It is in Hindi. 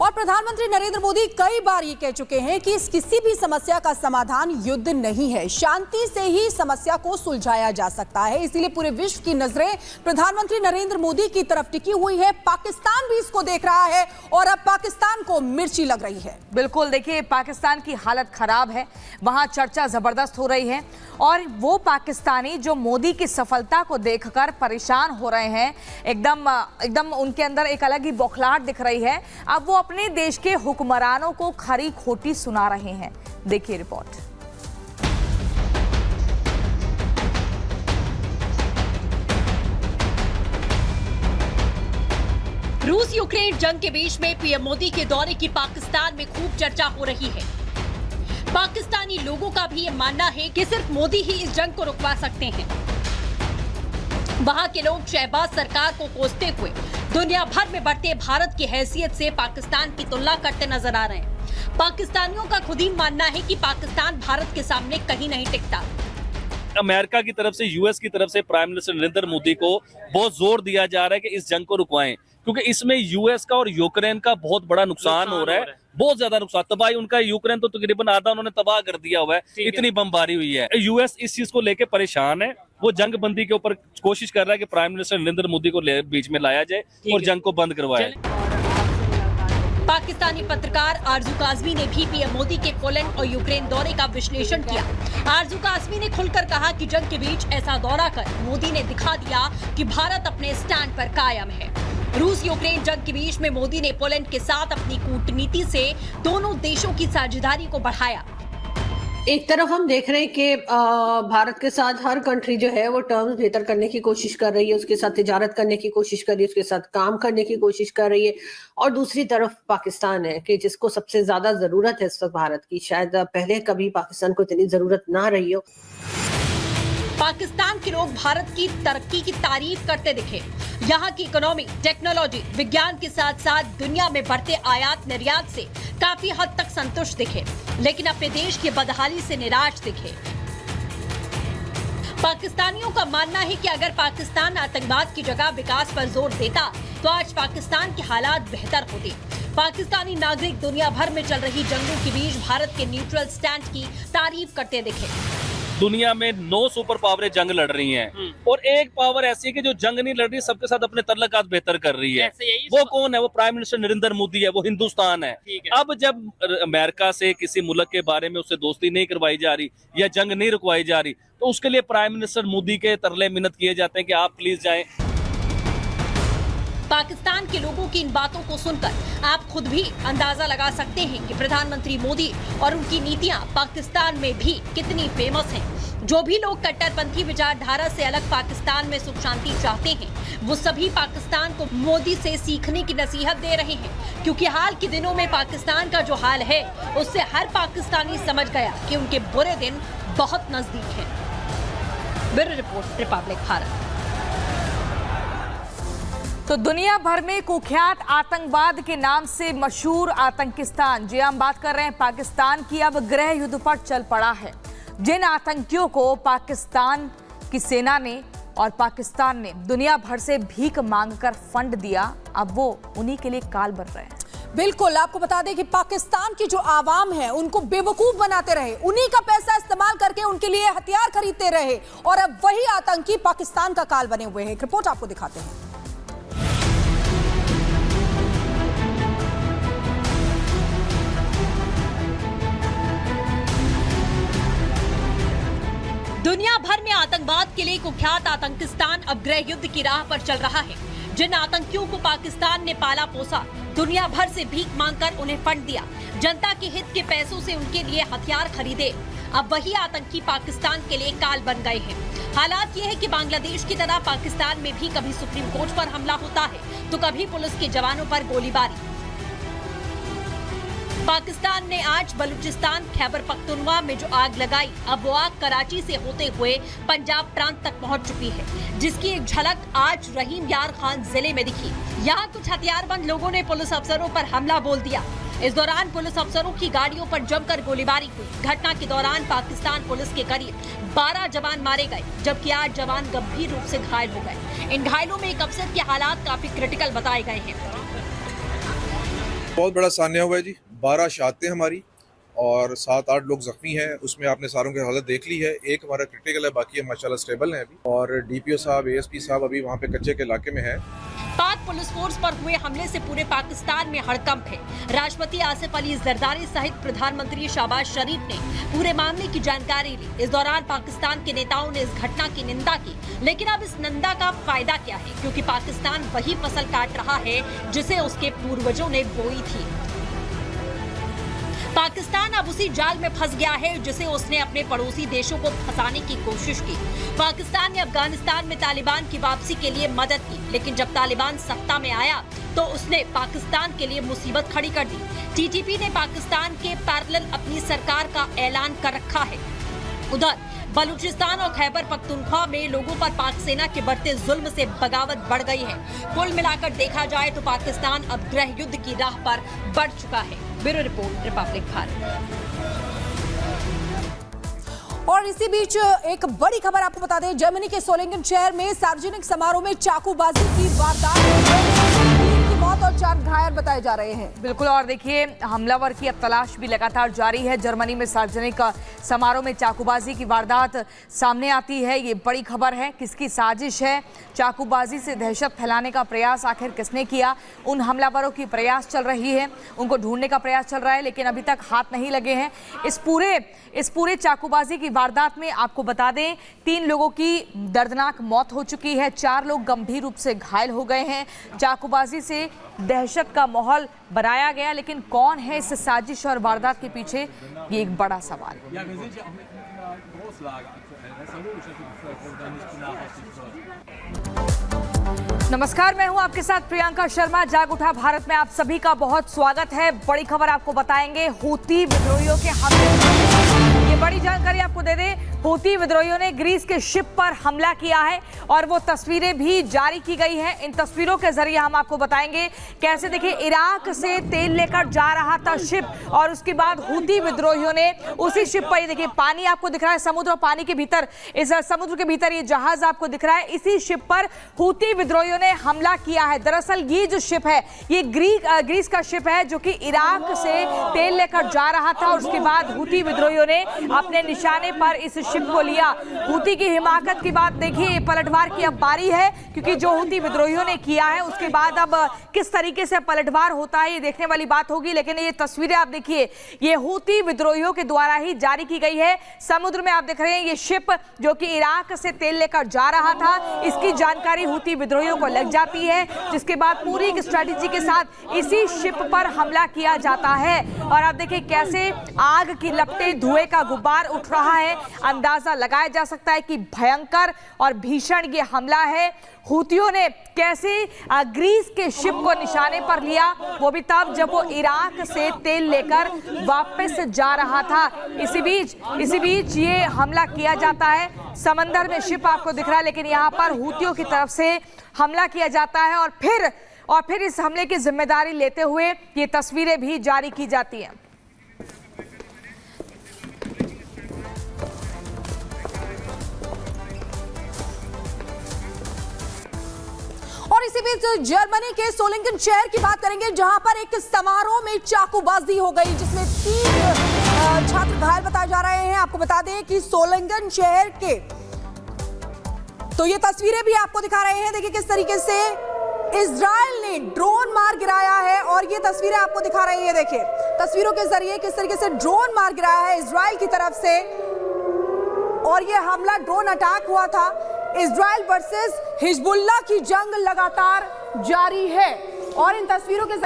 और प्रधानमंत्री नरेंद्र मोदी कई बार ये कह चुके हैं कि इस किसी भी समस्या का समाधान युद्ध नहीं है, शांति से ही समस्या को सुलझाया जा सकता है। इसीलिए पूरे विश्व की नजरें प्रधानमंत्री नरेंद्र मोदी की तरफ टिकी हुई है। पाकिस्तान भी इसको देख रहा है और अब पाकिस्तान को मिर्ची लग रही है। बिल्कुल, देखिए पाकिस्तान की हालत खराब है, वहां चर्चा जबरदस्त हो रही है और वो पाकिस्तानी जो मोदी की सफलता को देखकर परेशान हो रहे हैं, एकदम उनके अंदर एक अलग ही बौखलाहट दिख रही है। अब वो अपने देश के हुक्मरानों को खरी खोटी सुना रहे हैं। देखिए रिपोर्ट। रूस यूक्रेन जंग के बीच में पीएम मोदी के दौरे की पाकिस्तान में खूब चर्चा हो रही है। पाकिस्तानी लोगों का भी ये मानना है कि सिर्फ मोदी ही इस जंग को रुकवा सकते हैं। वहां के लोग शहबाज सरकार को कोसते हुए दुनिया भर में बढ़ते भारत की हैसियत से पाकिस्तान की तुलना करते नजर आ रहे हैं। पाकिस्तानियों का खुद ही मानना है कि पाकिस्तान भारत के सामने कहीं नहीं टिकता। अमेरिका की तरफ से, यूएस की तरफ से प्राइम मिनिस्टर नरेंद्र मोदी को बहुत जोर दिया जा रहा है कि इस जंग को रुकवाएं, क्योंकि इसमें यूएस का और यूक्रेन का बहुत बड़ा नुकसान हो रहा है, बहुत ज्यादा नुकसान। तबाही उनका यूक्रेन तो तकरीबन आधा उन्होंने तबाह कर दिया हुआ है, इतनी बमबारी हुई है। यूएस इस चीज को लेकर परेशान है, वो जंग बंदी के ऊपर कोशिश कर रहा है कि प्राइम मिनिस्टर नरेंद्र मोदी को बीच में लाया जाए और जंग को बंद करवाया जाए। पाकिस्तानी पत्रकार आरजू काज़मी ने भी पीएम मोदी के पोलैंड और यूक्रेन दौरे का विश्लेषण किया। आरजू काज़मी ने खुलकर कहा कि जंग के बीच ऐसा दौरा कर मोदी ने दिखा दिया कि भारत अपने स्टैंड पर कायम है। रूस यूक्रेन जंग के बीच में मोदी ने पोलैंड के साथ अपनी कूटनीति से दोनों देशों की साझेदारी को बढ़ाया। एक तरफ हम देख रहे हैं कि भारत के साथ हर कंट्री जो है वो टर्म्स बेहतर करने की कोशिश कर रही है, उसके साथ तिजारत करने की कोशिश कर रही है, उसके साथ काम करने की कोशिश कर रही है। और दूसरी तरफ पाकिस्तान है कि जिसको सबसे ज्यादा जरूरत है इस वक्त भारत की। शायद पहले कभी पाकिस्तान को इतनी जरूरत ना रही हो। पाकिस्तान के लोग भारत की तरक्की की तारीफ करते दिखे। यहाँ की इकोनॉमी, टेक्नोलॉजी, विज्ञान के साथ साथ दुनिया में बढ़ते आयात निर्यात से काफी हद तक संतुष्ट दिखे, लेकिन अपने देश की बदहाली से निराश दिखे। पाकिस्तानियों का मानना है कि अगर पाकिस्तान आतंकवाद की जगह विकास पर जोर देता तो आज पाकिस्तान के हालात बेहतर होते। पाकिस्तानी नागरिक दुनिया भर में चल रही जंगों के बीच भारत के न्यूट्रल स्टैंड की तारीफ करते दिखे। दुनिया में 9 सुपर पावरें जंग लड़ रही हैं और एक पावर ऐसी है कि जो जंग नहीं लड़ रही, सबके साथ अपने तल्लुकात बेहतर कर रही है। वो कौन है? वो प्राइम मिनिस्टर नरेंद्र मोदी है, वो हिंदुस्तान है। अब जब अमेरिका से किसी मुल्क के बारे में उससे दोस्ती नहीं करवाई जा रही या जंग नहीं रुकवाई जा रही, तो उसके लिए प्राइम मिनिस्टर मोदी के तरले मिन्नत किए जाते हैं कि आप प्लीज जाएं। पाकिस्तान के लोगों की इन बातों को सुनकर आप खुद भी अंदाजा लगा सकते हैं कि प्रधानमंत्री मोदी और उनकी नीतियां पाकिस्तान में भी कितनी फेमस हैं। जो भी लोग कट्टरपंथी विचारधारा से अलग पाकिस्तान में सुख शांति चाहते हैं, वो सभी पाकिस्तान को मोदी से सीखने की नसीहत दे रहे हैं, क्योंकि हाल के दिनों में पाकिस्तान का जो हाल है उससे हर पाकिस्तानी समझ गया कि उनके बुरे दिन बहुत नजदीक हैं। Bureau report, Republic Bharat. तो दुनिया भर में कुख्यात आतंकवाद के नाम से मशहूर आतंकिस्तान, जी हम बात कर रहे हैं पाकिस्तान की, अब गृह युद्ध पर चल पड़ा है। जिन आतंकियों को पाकिस्तान की सेना ने और पाकिस्तान ने दुनिया भर से भीख मांगकर फंड दिया, अब वो उन्हीं के लिए काल बन रहे हैं। बिल्कुल, आपको बता दें कि पाकिस्तान की जो आवाम है उनको बेवकूफ बनाते रहे, उन्हीं का पैसा इस्तेमाल करके उनके लिए हथियार खरीदते रहे और अब वही आतंकी पाकिस्तान का काल बने हुए हैं। एक रिपोर्ट आपको दिखाते हैं। दुनिया भर में आतंकवाद के लिए कुख्यात आतंकिस्तान अब गृह युद्ध की राह पर चल रहा है। जिन आतंकियों को पाकिस्तान ने पाला पोसा, दुनिया भर से भीख मांगकर उन्हें फंड दिया, जनता के हित के पैसों से उनके लिए हथियार खरीदे, अब वही आतंकी पाकिस्तान के लिए काल बन गए हैं। हालात ये है कि बांग्लादेश की तरह पाकिस्तान में भी कभी सुप्रीम कोर्ट पर हमला होता है तो कभी पुलिस के जवानों पर गोलीबारी। पाकिस्तान ने आज बलूचिस्तान खैबर पख्तूनख्वा में जो आग लगाई, अब वो आग कराची से होते हुए पंजाब प्रांत तक पहुंच चुकी है, जिसकी एक झलक आज रहीम यार खान जिले में दिखी। यहाँ कुछ हथियारबंद लोगों ने पुलिस अफसरों पर हमला बोल दिया। इस दौरान पुलिस अफसरों की गाड़ियों पर जमकर गोलीबारी हुई। घटना के दौरान पाकिस्तान पुलिस के करीब 12 जवान मारे गए, जबकि 8 जवान गंभीर रूप से घायल हो गए। इन घायलों में एक अफसर के हालात काफी क्रिटिकल बताए गए हैं। बहुत बड़ा सान्या हुआ है जी। 12 शहादतें हमारी और 7-8 लोग जख्मी हैं। उसमें आपने सारों की हालत देख ली है। एक हमारा क्रिटिकल है, बाकी है माशाल्लाह स्टेबल हैं अभी। और डीपीओ साहब, एएसपी साहब अभी वहाँ पे कच्चे के इलाके में हैं। पाक पुलिस फोर्स पर हुए हमले से पूरे पाकिस्तान में हड़कंप है। राष्ट्रपति आसिफ अली जरदारी सहित प्रधानमंत्री शहबाज शरीफ ने पूरे मामले की जानकारी ली। इस दौरान पाकिस्तान के नेताओं ने इस घटना की निंदा की, लेकिन अब इस निंदा का फायदा क्या है, क्योंकि पाकिस्तान वही फसल काट रहा है जिसे उसके पूर्वजों ने बोई थी। पाकिस्तान अब उसी जाल में फंस गया है जिसे उसने अपने पड़ोसी देशों को फंसाने की कोशिश की। पाकिस्तान ने अफगानिस्तान में तालिबान की वापसी के लिए मदद की, लेकिन जब तालिबान सत्ता में आया तो उसने पाकिस्तान के लिए मुसीबत खड़ी कर दी। टीटीपी ने पाकिस्तान के पैरेलल अपनी सरकार का ऐलान कर रखा है। उधर बलूचिस्तान और खैबर पख्तूनख्वा में लोगों पर पाक सेना के बढ़ते जुल्म से बगावत बढ़ गई है। कुल मिलाकर देखा जाए तो पाकिस्तान अब गृह युद्ध की राह पर बढ़ चुका है। Bureau report, Republic Bharat. और इसी बीच एक बड़ी खबर आपको बता दें, जर्मनी के सोलिंगन शहर में सार्वजनिक समारोह में चाकूबाजी की वारदात, की मौत और 4 घायल बताए जा रहे हैं। बिल्कुल, और देखिए हमलावर की अब तलाश भी लगातार जारी है। जर्मनी में सार्वजनिक समारोह में चाकूबाजी की वारदात सामने आती है, ये बड़ी खबर है। किसकी साजिश है? चाकूबाजी से दहशत फैलाने का प्रयास आखिर किसने किया? उन हमलावरों की प्रयास चल रही है, उनको ढूंढने का प्रयास चल रहा है, लेकिन अभी तक हाथ नहीं लगे हैं। इस पूरे चाकूबाजी की वारदात में आपको बता दें 3 लोगों की दर्दनाक मौत हो चुकी है, 4 लोग गंभीर रूप से घायल हो गए हैं। चाकूबाजी से दहशत का माहौल बनाया गया, लेकिन कौन है इस साजिश और वारदात के पीछे, ये एक बड़ा सवाल है। नमस्कार, मैं हूं आपके साथ प्रियंका शर्मा। जाग उठा भारत में आप सभी का बहुत स्वागत है। बड़ी खबर आपको बताएंगे, हूती विद्रोहियों के हमले। ये बड़ी जानकारी आपको दे दें, हूती विद्रोहियों ने ग्रीस के शिप पर हमला किया है और वो तस्वीरें भी जारी की गई हैं। इन तस्वीरों के जरिए हम आपको बताएंगे कैसे, देखिए, इराक से तेल लेकर जा रहा था शिप और उसके बाद हूती विद्रोहियों ने उसी शिप पर, देखिए पानी आपको दिख रहा है, समुद्र और पानी के भीतर, इस समुद्र के भीतर ये जहाज आपको दिख रहा है, इसी शिप पर हूती विद्रोहियों ने हमला किया है। दरअसल ये जो शिप है ये ग्रीस का शिप है जो कि इराक से तेल लेकर जा रहा था और उसके बाद हूती विद्रोहियों ने अपने निशाने पर इस शिप को लिया। हूती की हिमाकत की बात देखिए, पलटवार की अब बारी है, क्योंकि जो हूती विद्रोहियों ने किया है उसके बाद अब किस तरीके से पलटवार होता है ये देखने वाली बात होगी। लेकिन ये तस्वीरें आप देखिए, ये हूती विद्रोहियों के द्वारा ही जारी की गई है। समुद्र में आप देख रहे हैं ये शिप जो कि इराक से तेल लेकर जा रहा था, इसकी जानकारी हूती विद्रोहियों को लग जाती है, जिसके बाद पूरी एक स्ट्रेटेजी के साथ इसी शिप पर हमला किया जाता है। और आप देखिए कैसे आग की लपटें, धुएं का गुब्बार उठ रहा है। अंदाजा लगाया जा सकता है कि भयंकर और भीषण ये हमला है। हूतियों ने कैसे ग्रीस के शिप को निशाने पर लिया, वो भी तब जब वो इराक से तेल लेकर वापस जा रहा था। इसी बीच ये हमला किया जाता है। समंदर में शिप आपको दिख रहा है, लेकिन यहाँ पर हूतियों की तरफ से हमला किया जाता है और फिर इस हमले की जिम्मेदारी लेते हुए ये तस्वीरें भी जारी की जाती हैं। और इसी बीच जर्मनी के सोलिंगन शहर की बात करेंगे, जहां पर एक समारोह में चाकूबाजी हो गई, जिसमें 3 छात्र घायल बताए जा रहे हैं। आपको बता दें कि सोलिंगन शहर के, तो ये तस्वीरें भी आपको दिखा रहे हैं। देखिए किस तरीके से इजराइल ने ड्रोन मार गिराया है और ये तस्वीरें आपको दिखा रही है। देखिए तस्वीरों के जरिए किस तरीके से ड्रोन मार गिराया है इजराइल की तरफ से, और ये हमला ड्रोन अटैक हुआ था। इजराइल वर्सेस हिजबुल्लाह की जंग लगातार जारी है और इन तस्वीरों के